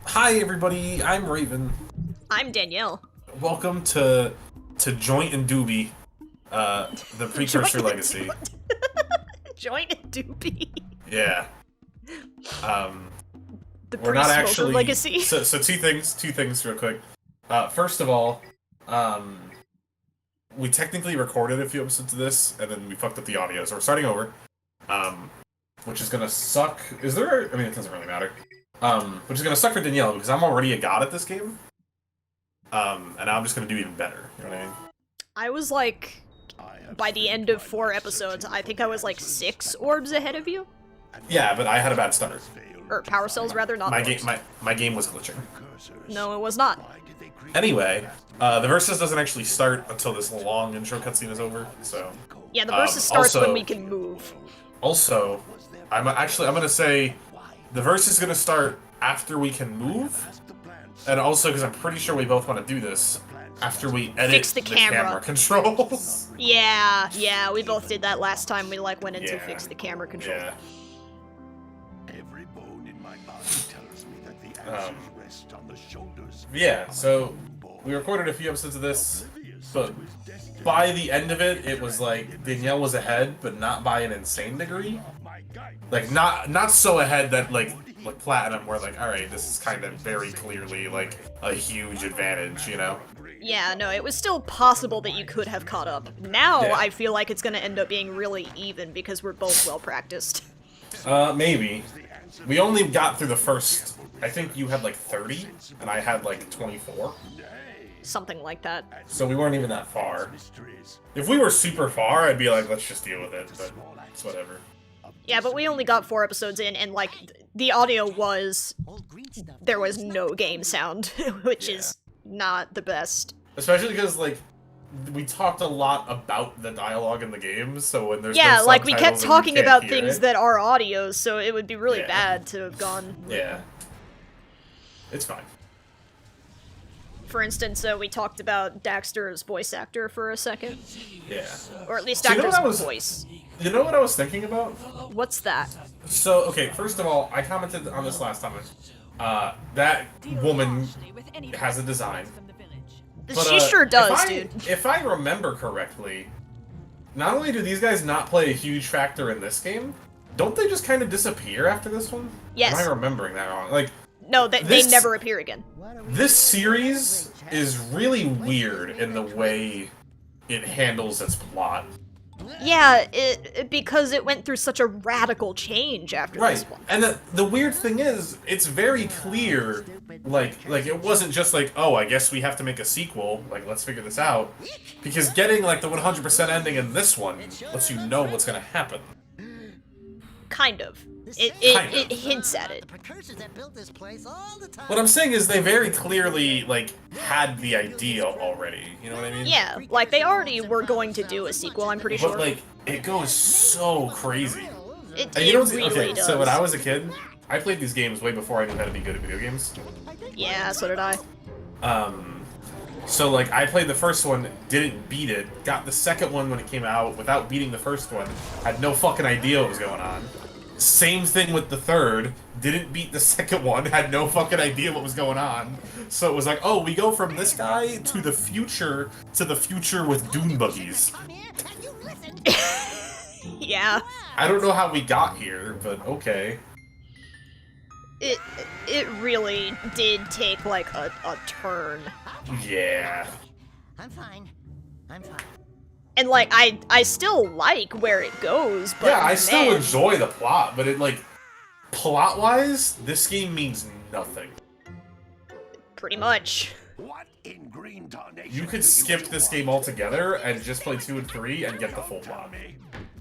Hi everybody, I'm Raven. I'm Danielle. Welcome to Joint and Doobie, the Precursor Legacy. Joint and Doobie. Yeah. Um, The we're not pre-smoker actually legacy. So two things real quick. First of all, we technically recorded a few episodes of this, and then we fucked up the audio, so we're starting over. Um, which is gonna suck. I mean, it doesn't really matter. Which is gonna suck for Danielle because I'm already a god at this game. And now I'm just gonna do even better. You know what I mean? I was like, by the end of 4 episodes, I think I was like 6 orbs ahead of you. Yeah, but I had a bad stutter. Or power cells, rather, not My orbs. game, my game was glitching. No, it was not. Anyway, the versus doesn't actually start until this long intro cutscene is over. So Yeah, the versus starts also- when we can move. also, I'm gonna say the versus is gonna start after we can move, and also because I'm pretty sure we both want to do this after we edit Fix the camera. controls. Yeah, we both did that last time we like went in to Yeah. fix the camera control. Yeah. Every bone in my body tells me that the answers rest on the shoulders. Yeah, so we recorded a few episodes of this, but by the end of it, it was like Danielle was ahead, but not by an insane degree. Like not so ahead that like Platinum, where like, all right, this is kind of very clearly like a huge advantage, you know? Yeah, no, it was still possible that you could have caught up. Now, Yeah. I feel like it's gonna end up being really even because we're both well practiced. Maybe. We only got through the first. I think you had like 30, and I had like 24. Something like that. So we weren't even that far. If we were super far, I'd be like, let's just deal with it, but it's whatever. Yeah, but we only got 4 episodes in, and like, the audio was... There was no game sound, which is not the best. Especially because, like, we talked a lot about the dialogue in the game, so when there's Yeah, no like, we kept subtitles and talking can't about hear things it. that are audios, so it would be really Yeah. bad to have gone... Yeah. It's fine. For instance, we talked about Daxter's voice actor for a second. Yeah. Or at least So you know actor's what I was- voice. You know what I was thinking about? What's that? So, okay, first of all, I commented on this last time. That woman has a design. But, She sure does, if dude. If I remember correctly, not only do these guys not play a huge factor in this game, don't they just kind of disappear after this one? Yes. Am I remembering that wrong? Like, No, they this- never appear again. this series is really weird in the way it handles its plot. Yeah, because it went through such a radical change after Right, this one. and the weird thing is, it's very clear, like it wasn't just like, oh, I guess we have to make a sequel, like, let's figure this out, because getting, like, the 100% ending in this one lets you know what's gonna happen. Kind of. It Kind of. hints at it. Precursors that built this place all the time. What I'm saying is they very clearly, like, had the idea already, you know what I mean? Yeah, like they already were going to do a sequel, I'm pretty But, sure. like, it goes so crazy. It And you know what's, really okay, does. so when I was a kid, I played these games way before I knew how to be good at video games. Yeah, so did I. So, like, I played the first one, didn't beat it, got the second one when it came out without beating the first one, had no fucking idea what was going on. Same thing with the third, didn't beat the second one, had no fucking idea what was going on. So it was like, oh, we go from this guy to the future with dune buggies. Come here, can you listen? Yeah. I don't know how we got here, but okay. It really did take like a turn. Yeah. I'm fine. I'm fine. And like I still like where it goes, but Yeah, I still man, enjoy the plot, but it, like, plot-wise, this game means nothing. pretty much. What in green tarnation? You could skip this game altogether and just play 2 and 3 and get the full plot.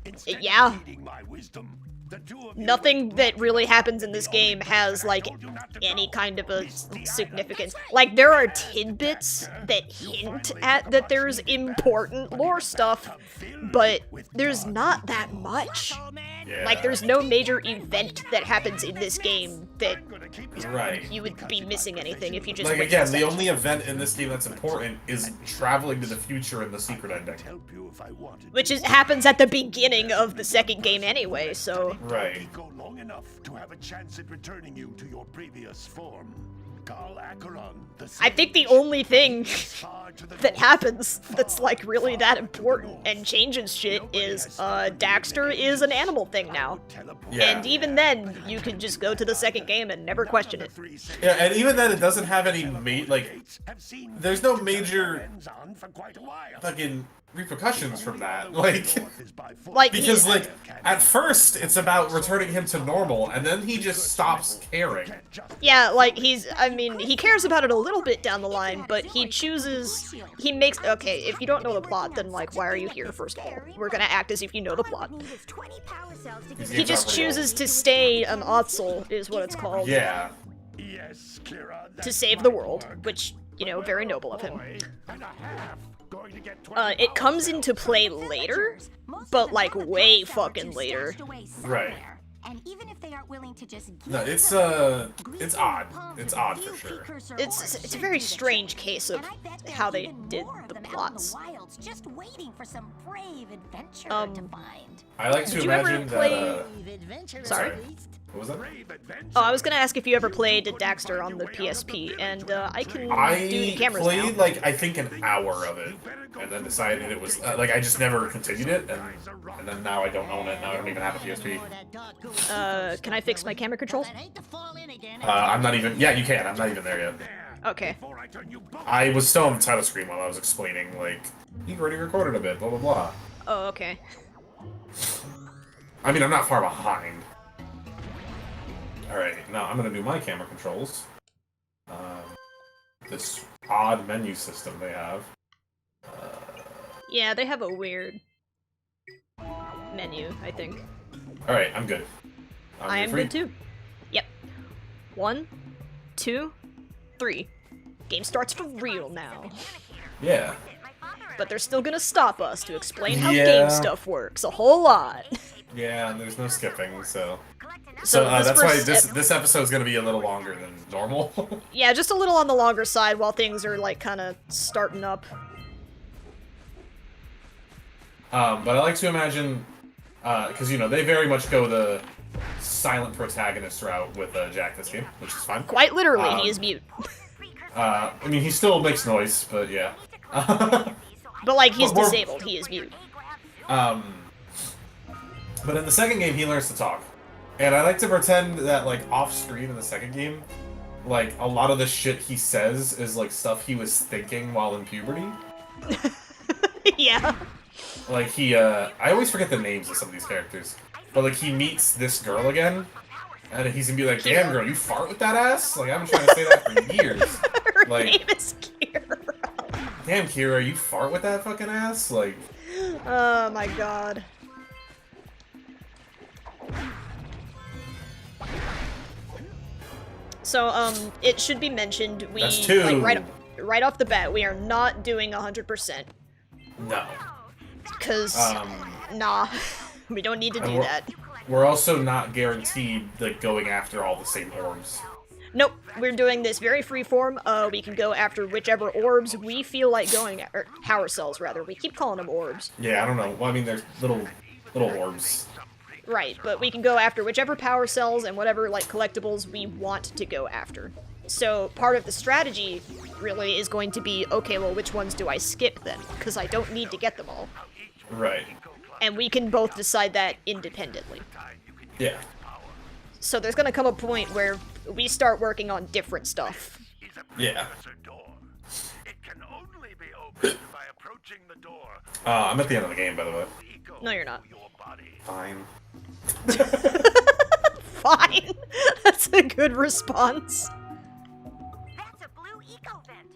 Instead Yeah. of heeding my wisdom, the two of you Nothing will that go really back happens to in the this old game path has I like told you not to any go. kind of a Reach the significance. island. Like there are tidbits that hint at that there's important lore stuff, but there's not that much. Yeah. Like there's no major event that happens in this game that Right. you would be missing anything if you just Like, went again, to the section. only event in this game that's important is traveling to the future in the secret ending. Help you if I wanted Which to. is happens at the beginning of the second game anyway, so Right. Go long enough to have a chance at returning you to your previous form. I think the only thing that happens that's like really that important and changes shit is Daxter is an animal thing now. Yeah. And even then, you can just go to the second game and never question it. Yeah, and even then, it doesn't have any there's no major fucking repercussions from that. Because at first it's about returning him to normal, and then he just stops caring. Yeah, like he cares about it a little bit down the line, but okay, if you don't know the plot, then like, why are you here, first of all? We're gonna act as if you know the plot. He just chooses to stay an Otzel, is what it's called. Yeah. To save the world, which, very noble of him. It comes into play later, but like way fucking later. Right. And even if they aren't willing to just No, it's odd. It's odd for sure. It's a very strange case of how they did the plots. Just waiting for some brave adventure to find. I like to Did you ever imagine play- that. Sorry. What was that? Oh, I was gonna ask if you ever played Daxter on the PSP, and I can do the cameras played now. I think an hour of it, and then decided it was I just never continued it, and then now I don't own it. Now I don't even have a PSP. Can I fix my camera controls? I'm not even. Yeah, you can. I'm not even there yet. Okay. I was still on the title screen while I was explaining you've already recorded a bit, blah blah blah. Oh, okay. I mean, I'm not far behind. Alright, now I'm gonna do my camera controls. This odd menu system they have. Yeah, they have a weird menu, I think. Alright, I'm good. I am good too. Yep. 1, 2, 3. Game starts for real now. Yeah. But they're still gonna stop us to explain how Yeah. game stuff works a whole lot. Yeah, and there's no skipping, so... So that's why first this episode's gonna be a little longer than normal. Yeah, just a little on the longer side while things are, kind of starting up. But I like to imagine... because, they very much go the silent protagonist route with Jak this game, which is fine. Quite literally, he is mute. I mean, he still makes noise, but yeah. But, he's But we're- disabled, he is mute. But in the second game, he learns to talk. And I like to pretend that, off-screen in the second game, a lot of the shit he says is, stuff he was thinking while in puberty. Yeah. I always forget the names of some of these characters. But, he meets this girl again, and he's gonna be like, damn, girl, you fart with that ass? I've been trying to say that for years. Her name is Kira. Damn, Kira, you fart with that fucking ass? Oh my god. So, it should be mentioned, we, That's two. right off the bat, we are not doing 100%. No. Because, nah, we don't need to do that. We're also not guaranteed, going after all the same orbs. Nope, we're doing this very freeform. We can go after whichever orbs we feel like going at, or power cells, rather. We keep calling them orbs. Yeah, I don't know. Well, I mean, there's little orbs. Right, but we can go after whichever power cells and whatever, collectibles we want to go after. So, part of the strategy, really, is going to be, okay, well, which ones do I skip, then? Because I don't need to get them all. Right. And we can both decide that independently. Yeah. So there's gonna come a point where we start working on different stuff. Yeah. It can only be opened by approaching the door. I'm at the end of the game, by the way. No, you're not. Fine. Fine. That's a good response. That's a blue eco vent.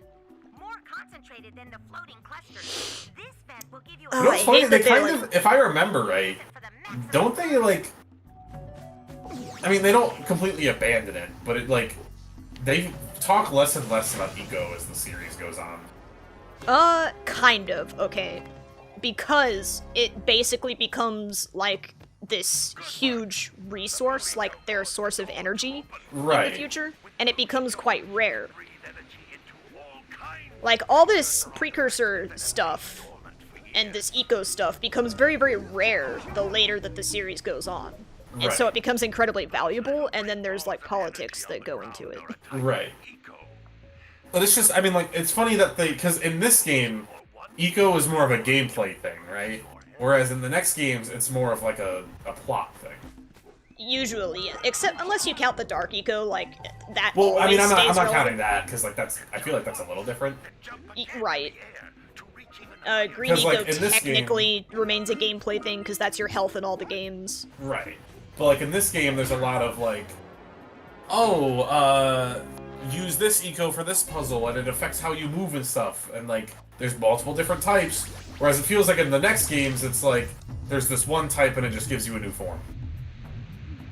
More concentrated than the floating clusters. This vent will give you Oh, You know I what's funny? hate They that they're, kind of, if I remember right, don't they, I mean, they don't completely abandon it, but they talk less and less about eco as the series goes on. Kind of, okay. Because it basically becomes, this huge resource, their source of energy in the future, and it becomes quite rare. All this precursor stuff and this eco stuff becomes very, very rare the later that the series goes on. And so it becomes incredibly valuable, and then there's, politics that go into it. Right. But it's just, I mean, like, it's funny that because in this game, eco is more of a gameplay thing, right? Whereas in the next games, it's more of like a plot thing. Usually, except unless you count the dark eco, like that. Well, I mean, I'm not relevant. counting that because like I feel like that's a little different. Right. Green eco like, technically remains a gameplay thing because that's your health in all the games. Right. But like in this game, there's a lot of like, use this eco for this puzzle and it affects how you move and stuff, and like there's multiple different types. Whereas it feels like in the next games, it's like there's this one type and it just gives you a new form.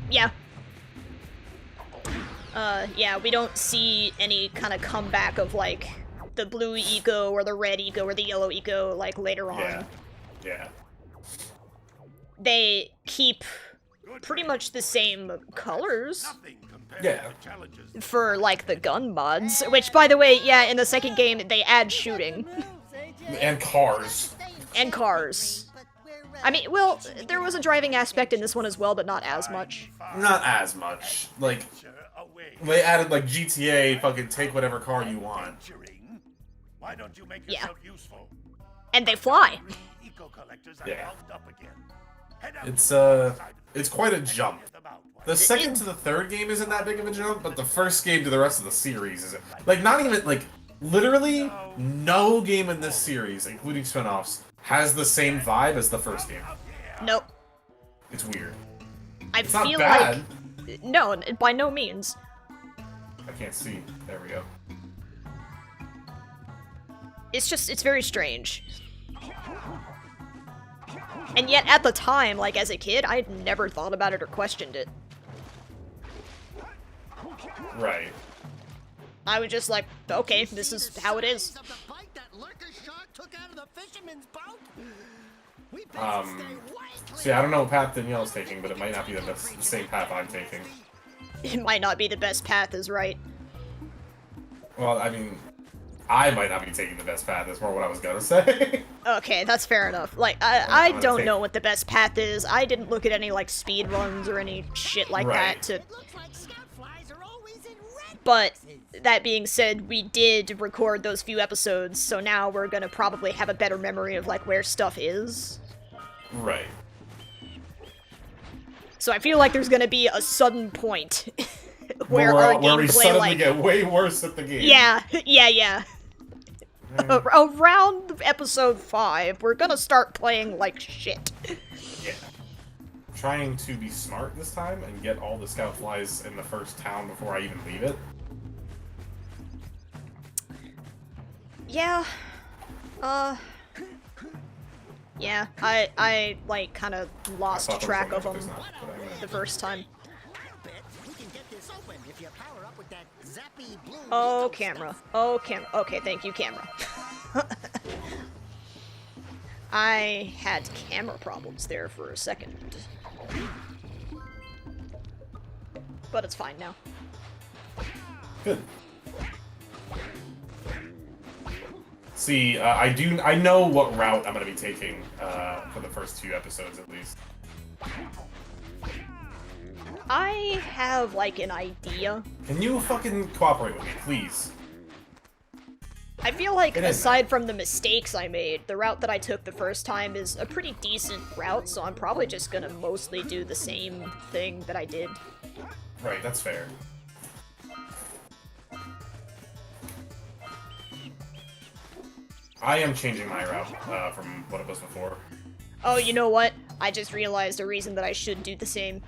Yeah. Yeah, we don't see any kind of comeback of, like, the blue eco or the red eco or the yellow eco, like, later on. Yeah. Yeah. They keep pretty much the same colors. Yeah. For, like, the gun mods. Which, by the way, yeah, in the second game, they add shooting. And cars. And cars. I mean, well, there was a driving aspect in this one as well, but not as much. Not as much. Like, they added, like, GTA, fucking take whatever car you want. Why don't you make Yeah. yourself useful? And they fly. Yeah. It's quite a jump. The second to the third game isn't that big of a jump, but the first game to the rest of the series is, like, not even, like, literally no game in this series, including spin-offs, has the same vibe as the first game. Nope. It's weird. I It's feel not bad. like no, by no means. I can't see. There we go. It's very strange. And yet, at the time, like, as a kid, I'd never thought about it or questioned it. Right. I was just like, okay, this is how it is. See, I don't know what path Danielle's taking, but it might not be the same path I'm taking. It might not be the best path, is right. Well, I mean, I might not be taking the best path, is more what I was gonna say. Okay, that's fair enough. Like, I don't know what the best path is. I didn't look at any, like, speed runs or any shit like that to... But, that being said, we did record those few episodes, so now we're gonna probably have a better memory of, like, where stuff is. Right. So I feel like there's gonna be a sudden point where our gameplay, where we suddenly like, get way worse at the game. Yeah. Around episode 5, we're gonna start playing like shit. Yeah. Trying to be smart this time and get all the scout flies in the first town before I even leave it. Yeah. Yeah, I like, kind of lost track of them the first time. Oh, camera. Oh, camera. Okay, thank you, camera. I had camera problems there for a second. But it's fine now. Good. See, I know what route I'm gonna be taking for the first 2 episodes at least. I have, like, an idea. Can you fucking cooperate with me, please? I feel like, aside from the mistakes I made, the route that I took the first time is a pretty decent route, so I'm probably just gonna mostly do the same thing that I did. Right, that's fair. I am changing my route from what it was before. Oh, you know what? I just realized a reason that I should do the same.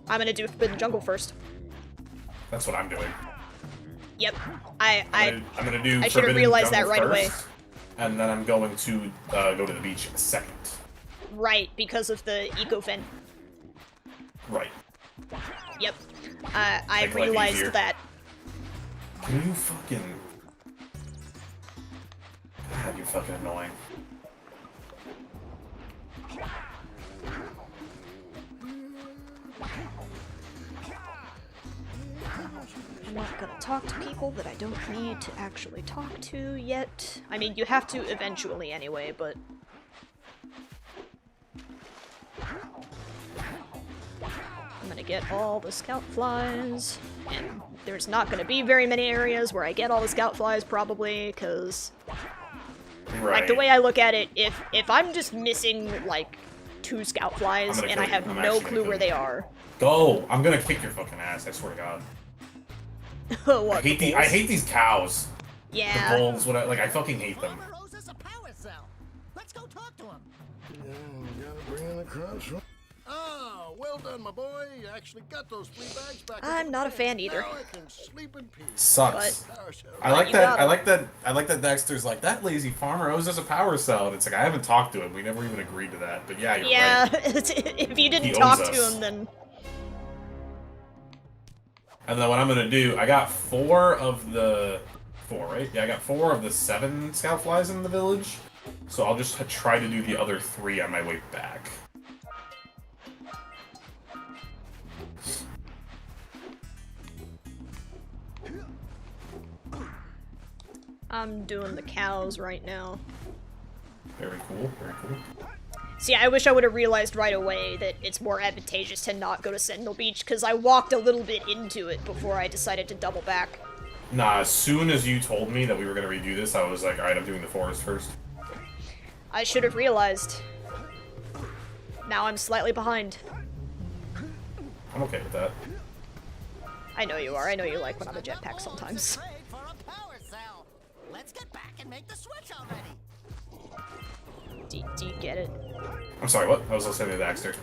I'm gonna do Forbidden Jungle first. That's what I'm doing. Yep. I'm gonna do. I should have realized that right away. And then I'm going to go to the beach second. Right, because of the eco vent. Right. Yep. I realized that. Can you fucking... God, you're fucking annoying. I'm not gonna talk to people that I don't need to actually talk to yet. I mean, you have to eventually anyway, but... I'm gonna get all the scout flies. And there's not gonna be very many areas where I get all the scout flies, probably, because... Right. Like, the way I look at it, if I'm just missing, like, 2 scout flies and I have no clue where they are... Go! I'm gonna kick your fucking ass, I swear to God. What, I hate these cows. Yeah. The bulls, whatever, like, I fucking hate them. Let's go talk to him. Yeah, we gotta bring in the crunch. Oh, well done, my boy. You actually got those 3 bags back. I'm not a fan either. Now I can sleep in peace. Sucks. But, I like that. I like that Daxter's like, that lazy farmer owes us a power cell. And it's like, I haven't talked to him. We never even agreed to that. But yeah, you're right. If you didn't He talk owes to us. him, then... And then what I'm gonna do, I got 4 of the... 4, right? Yeah, I got 4 of the 7 scout flies in the village. So I'll just try to do the other 3 on my way back. I'm doing the cows right now. Very cool, very cool. See, I wish I would have realized right away that it's more advantageous to not go to Sentinel Beach, because I walked a little bit into it before I decided to double back. Nah, as soon as you told me that we were gonna redo this, I was like, alright, I'm doing the forest first. I should have realized. Now I'm slightly behind. I'm okay with that. I know you are. I know you like when I'm a jetpack sometimes. Let's get back and make the switch already. Do you get it? I'm sorry, what? I was listening to Daxter.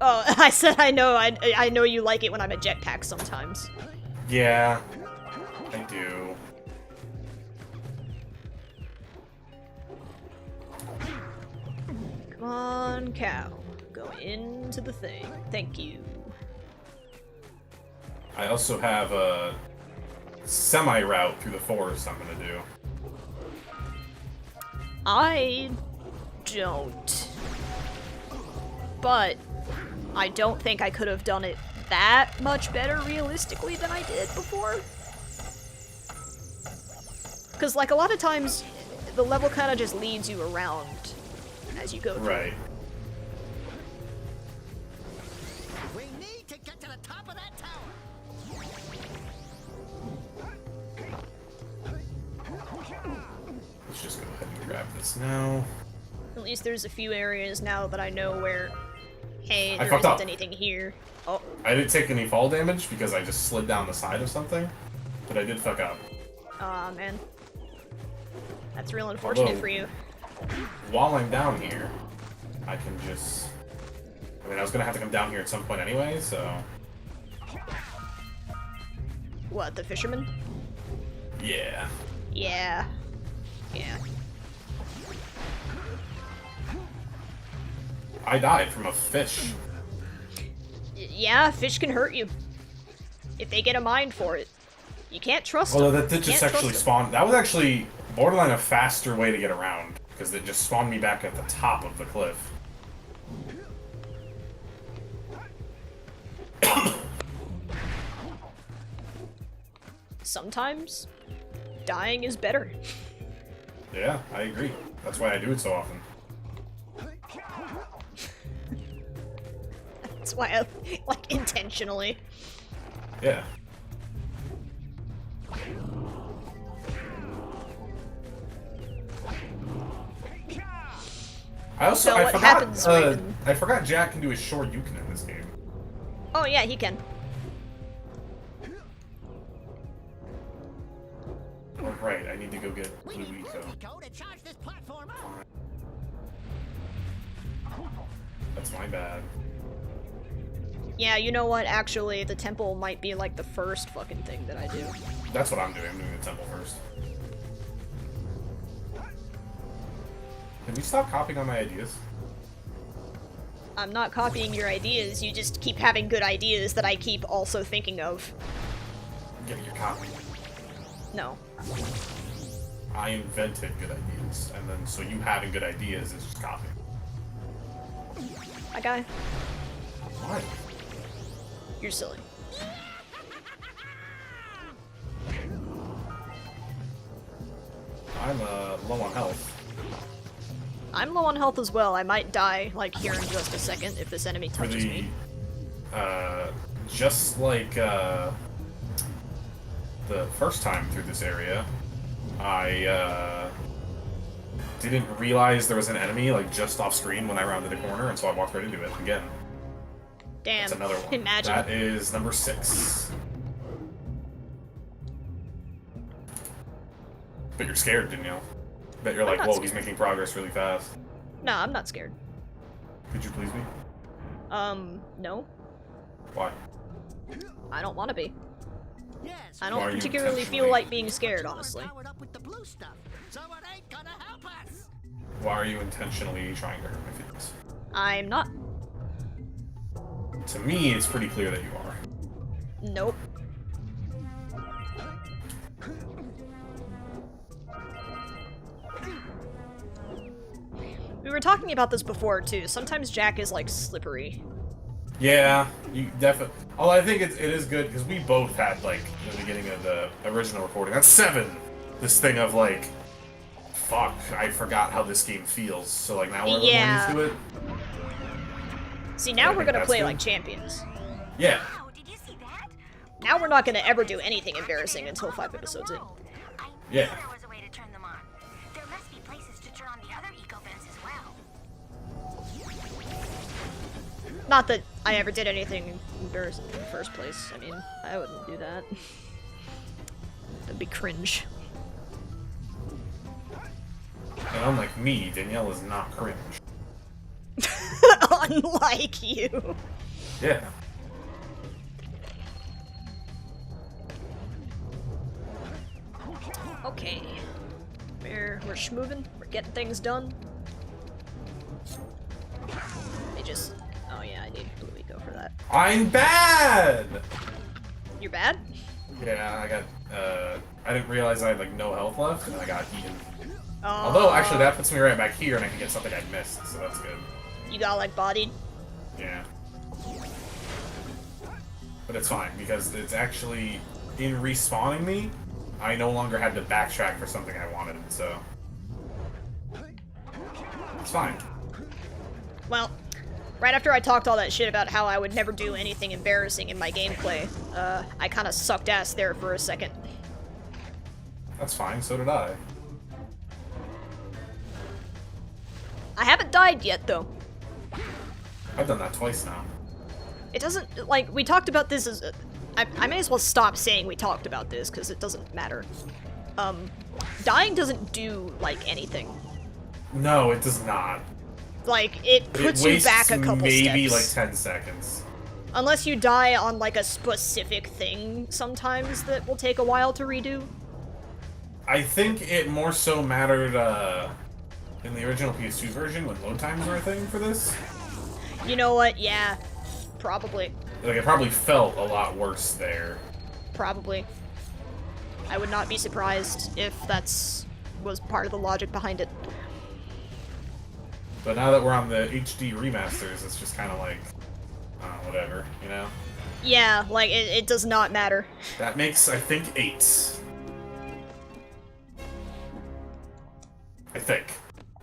Oh, I said I know. I know you like it when I'm a jetpack sometimes. Yeah, I do. Come on, cow. Go into the thing. Thank you. I also have a semi-route through the forest I'm gonna do. I don't. But I don't think I could have done it that much better realistically than I did before. Because, like, a lot of times, the level kind of just leads you around as you go through. Right. We need to get to the top of that tower. Let's just go ahead and grab this now. At least there's a few areas now that I know where, hey, there fucked isn't up. anything here. Oh, I didn't take any fall damage because I just slid down the side of something, but I did fuck up. aw, man. That's real unfortunate Although- for you. While I'm down here, I can just... I mean, I was gonna have to come down here at some point anyway, so... What, the fisherman? Yeah. Yeah. Yeah. I died from a fish. Yeah, fish can hurt you. If they get a mind for it. You can't trust Although them. that did You just can't actually trust spawn... That was actually borderline a faster way to get around, because it just spawned me back at the top of the cliff. Sometimes, dying is better. Yeah, I agree. That's why I do it so often. That's why I, like, intentionally. Yeah. I also So I what forgot happens, Raven? I forgot Jack can do his Shoryuken in this game. Oh yeah, he can. Oh, right, I need to go get Blue Eco. Go to charge this platform up. That's my bad. Yeah, you know what? Actually, the temple might be like the first fucking thing that I do. That's what I'm doing. I'm doing the temple first. Can we stop copying on my ideas? I'm not copying your ideas, you just keep having good ideas that I keep also thinking of. Give me your copy. No. I invented good ideas, and then so you having good ideas is just copying. My guy, Why? you're silly. I'm low on health. I'm low on health as well. I might die, like, here in just a second if this enemy For touches the me. just like the first time through this area, I didn't realize there was an enemy like just off screen when I rounded the corner, and so I walked right into it again. Damn. That's another one. Imagine. That is number 6. But you're scared, Danielle. Bet you're like, not whoa, scared. he's making progress really fast. No, I'm not scared. Could you please be? No. Why? I don't want to be. Yes, I Why don't are you particularly feel intentionally- like being scared, honestly. powered up with the blue stuff, so it ain't gonna help us. Why are you intentionally trying to hurt my feelings? I'm not. To me, it's pretty clear that you are. Nope. We were talking about this before, too. Sometimes Jak is, like, slippery. Yeah, you definitely. Although I think it is good because we both had like in the beginning of the original recording. That's 7. This thing of like, fuck, I forgot how this game feels. So like now we're a little more used to it. See, now I we're think gonna that's play good. like champions. Yeah. Wow, did you see that? Now we're not gonna ever do anything embarrassing until 5 episodes in. I knew Yeah. there was a way to turn them on. There must be places to turn on the other eco vents as well. Not that I ever did anything embarrassing in the first place. I mean, I wouldn't do that. That'd be cringe. And unlike me, Danielle is not cringe. Unlike you. Yeah. Okay. We're schmoving. We're getting things done. They just... Oh yeah, I need Blue Eco for that. I'm bad! You're bad? Yeah, I got, I didn't realize I had, like, no health left, and I got eaten. Oh. Although, actually, that puts me right back here, and I can get something I missed, so that's good. You got, like, bodied? Yeah. But it's fine, because it's actually, in respawning me, I no longer had to backtrack for something I wanted, so... It's fine. Well, right after I talked all that shit about how I would never do anything embarrassing in my gameplay, I kinda sucked ass there for a second. That's fine, so did I. I haven't died yet, though. I've done that twice now. It doesn't, like, we talked about this as, I may as well stop saying we talked about this, because it doesn't matter. Dying doesn't do, like, anything. No, it does not. Like, it puts It you wastes back a couple maybe steps. like 10 seconds. Unless you die on, like, a specific thing sometimes that will take a while to redo. I think it more so mattered in the original PS2 version when load times were a thing for this. You know what? Yeah. Probably. Like, it probably felt a lot worse there. Probably. I would not be surprised if was part of the logic behind it. But now that we're on the HD remasters, it's just kind of like, whatever, you know? Yeah, like, it does not matter. That makes, I think, 8. I think.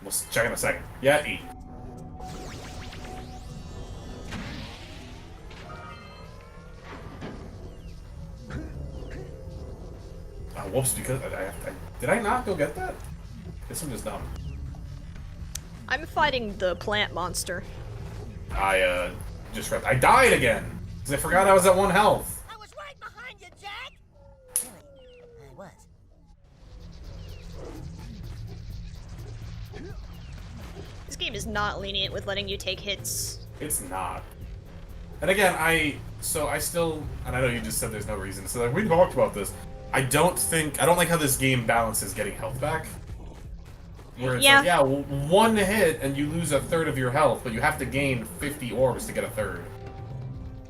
We'll check in a second. Yeah, 8. Oh, whoops, because did I not go get that? Guess I'm just dumb. I'm fighting the plant monster. I died again! Because I forgot I was at 1 health. I was right behind you, Jak! Really? I was. This game is not lenient with letting you take hits. It's not. And again, I still, and I know you just said there's no reason, so like, we talked about this. I don't like how this game balances getting health back. Where it's Yeah. like, yeah, 1 hit and you lose 1/3 of your health, but you have to gain 50 orbs to get 1/3.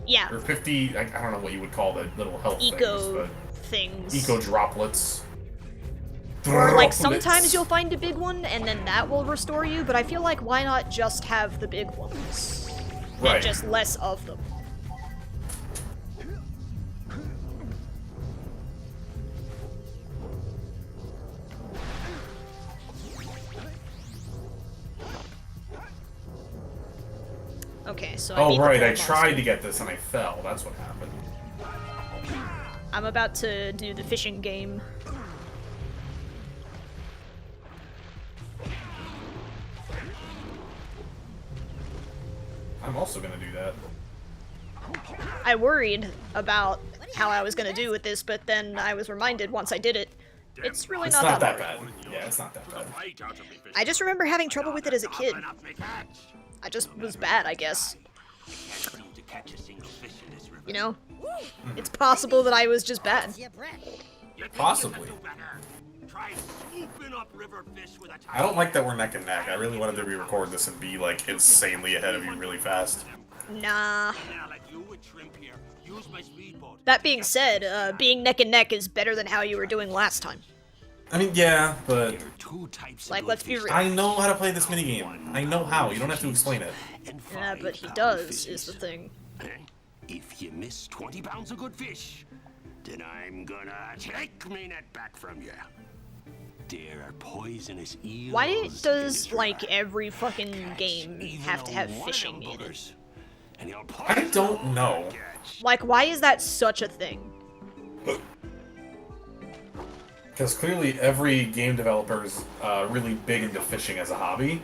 Yeah. Or 50, I don't know what you would call the little health Eco things, things. Eco droplets. Or, like, Droplets. sometimes you'll find a big one, and then that will restore you, but I feel like why not just have the big ones? Right. And just less of them. Okay, so I Oh, beat the right, I plant tried monster. to get this and I fell. That's what happened. I'm about to do the fishing game. I'm also gonna do that. I worried about how I was gonna do with this, but then I was reminded once I did it, it's really It's not that that hard. bad. Yeah, it's not that bad. I just remember having trouble with it as a kid. I just was bad, I guess. You know? It's possible that I was just bad. Possibly. I don't like that we're neck and neck. I really wanted to re-record this and be, like, insanely ahead of you really fast. Nah. That being said, being neck and neck is better than how you were doing last time. I mean, yeah, but... Like, let's be real. I know how to play this minigame. I know how. You don't have to explain it. Yeah, but he does, is the thing. If you miss 20 pounds of good fish, then I'm gonna take me net back from you. There are poisonous eels. Why does, like, every fucking game have to have fishing in it? I don't know. Like, why is that such a thing? Because clearly every game developer is really big into fishing as a hobby.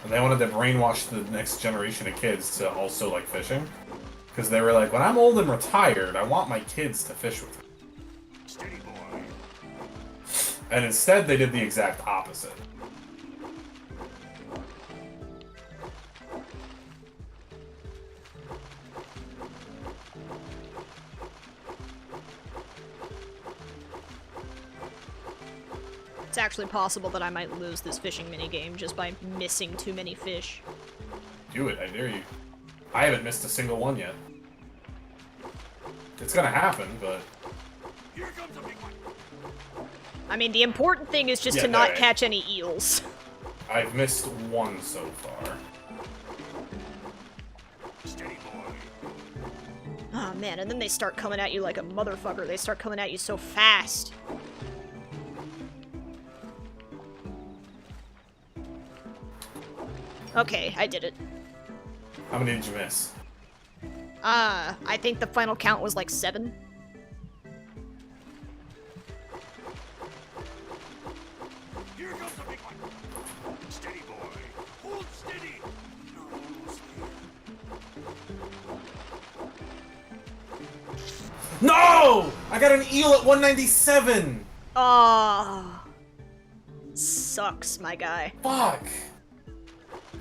And they wanted to brainwash the next generation of kids to also like fishing. Because they were like, when I'm old and retired, I want my kids to fish with me. Steady boy. And instead, they did the exact opposite. It's actually possible that I might lose this fishing minigame just by missing too many fish. Do it, I dare you. I haven't missed a single one yet. It's gonna happen, but... Here comes a big one. I mean, the important thing is just to not catch any eels. I've missed one so far. Steady boy. Oh man, and then they start coming at you like a motherfucker. They start coming at you so fast. Okay, I did it. How many did you miss? I think the final count was like 7. Here comes a big one. Steady boy. Hold steady. No! I got an eel at 197! Oh, sucks, my guy. Fuck!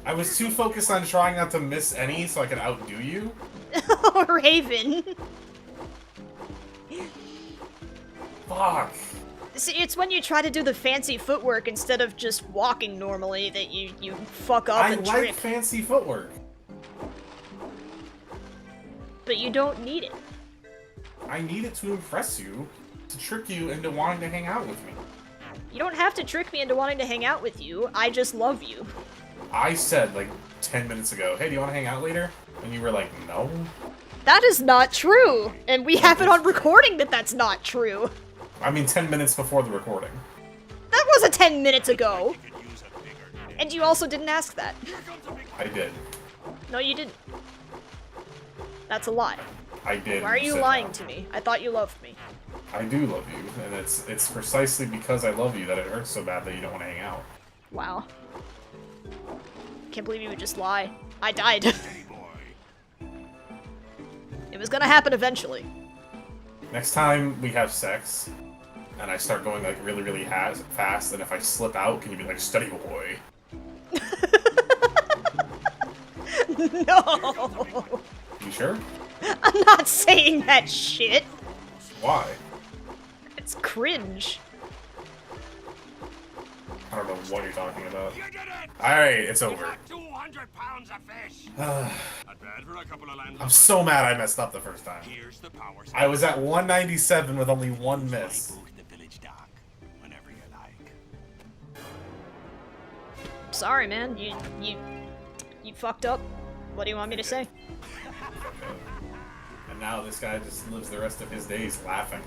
I was too focused on trying not to miss any so I could outdo you. Oh, Raven. Fuck. See, it's when you try to do the fancy footwork instead of just walking normally that you fuck up I and like trip. fancy footwork. But you don't need it. I need it to impress you, to trick you into wanting to hang out with me. You don't have to trick me into wanting to hang out with you. I just love you. I said, like, 10 minutes ago, hey, do you want to hang out later? And you were like, no. That is not true. And we have it on recording that that's not true. I mean, 10 minutes before the recording. That wasn't 10 minutes ago. And you also didn't ask that. I did. No, you didn't. That's a lie. I did. Why are you said lying that. to me? I thought you loved me. I do love you, and it's precisely because I love you that it hurts so bad that you don't want to hang out. Wow. Can't believe you would just lie. I died. It was gonna happen eventually. Next time we have sex, and I start going like really, really fast, and if I slip out, can you be like, steady boy? No! You sure? I'm not saying that shit. Why? It's cringe. I don't know what you're talking about. Alright, it's over. 200 pounds of fish. Not bad for a couple of land. I'm so mad I messed up the first time. Here's the power. I was at 197 with only one miss. The village dock whenever you like. Sorry, man. You fucked up. What do you want me to say? And now this guy just lives the rest of his days laughing.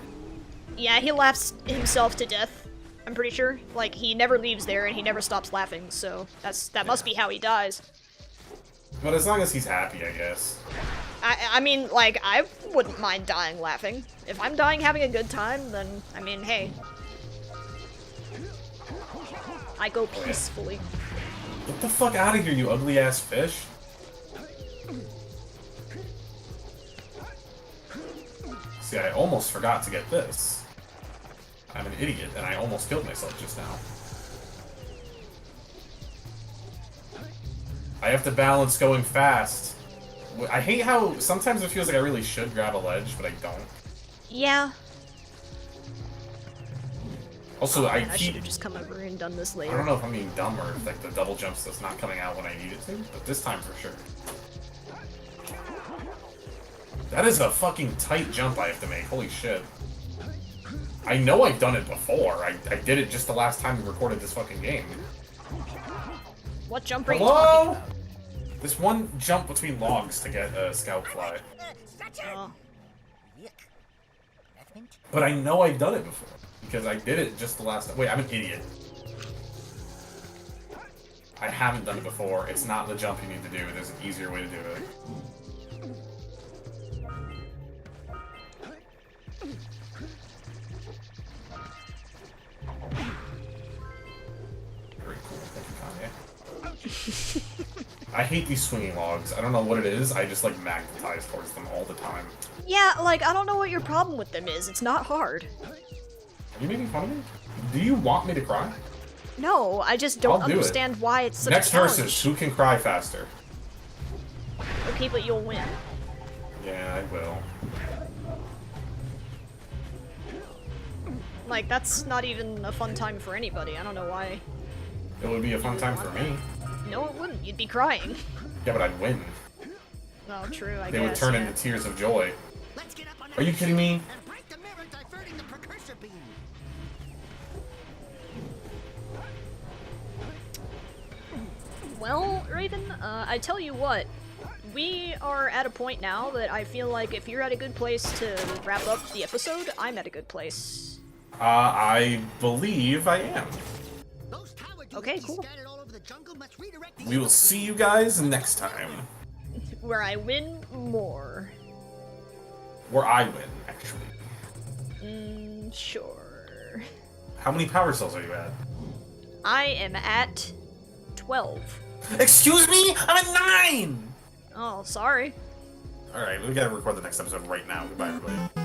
Yeah, he laughs himself to death. I'm pretty sure. Like, he never leaves there and he never stops laughing, so that must be how he dies. But as long as he's happy, I guess. I mean, like, I've wouldn't mind dying laughing. If I'm dying having a good time, then, I mean, hey. I go peacefully. Get the fuck out of here, you ugly ass fish. See, I almost forgot to get this. I'm an idiot, and I almost killed myself just now. I have to balance going fast. I hate how sometimes it feels like I really should grab a ledge, but I don't. Yeah. Also, I I should have just come over and done this later. I don't know if I'm being dumb or if like the double jump stuff's not coming out when I need it to, but this time for sure. That is a fucking tight jump I have to make. Holy shit. I know I've done it before. I did it just the last time we recorded this fucking game. What jump are you talking about? This one jump between logs to get a scout fly. Oh. But I know I've done it before. Because I did it just the last time. Wait, I'm an idiot. I haven't done it before. It's not the jump you need to do. There's an easier way to do it. Very cool. Thank you, Kanye. I hate these swinging logs. I don't know what it is. I just like magnetize towards them all the time. Yeah, like, I don't know what your problem with them is. It's not hard. Are you making fun of me? Do you want me to cry? No, I just don't I'll do understand why it's such Next a challenge. versus, who can cry faster? Okay, but you'll win. Yeah, I will. Like, that's not even a fun time for anybody. I don't know why. It would be a fun time for me. No, it wouldn't. You'd be crying. Yeah, but I'd win. Oh, true, I They guess. would turn yeah. into tears of joy. Let's get up on Are you kidding me? and break the mirror, diverting the precursor beam. Well, Raven, I tell you what. We are at a point now that I feel like if you're at a good place to wrap up the episode, I'm at a good place. I believe I am. Those tower dudes Okay, cool. scattered all over the jungle must redirect the We will see you guys next time. Where I win more. Where I win, actually. Sure. How many power cells are you at? I am at 12. Excuse me? I'm at 9! Oh, sorry. Alright, we gotta record the next episode right now. Goodbye, everybody.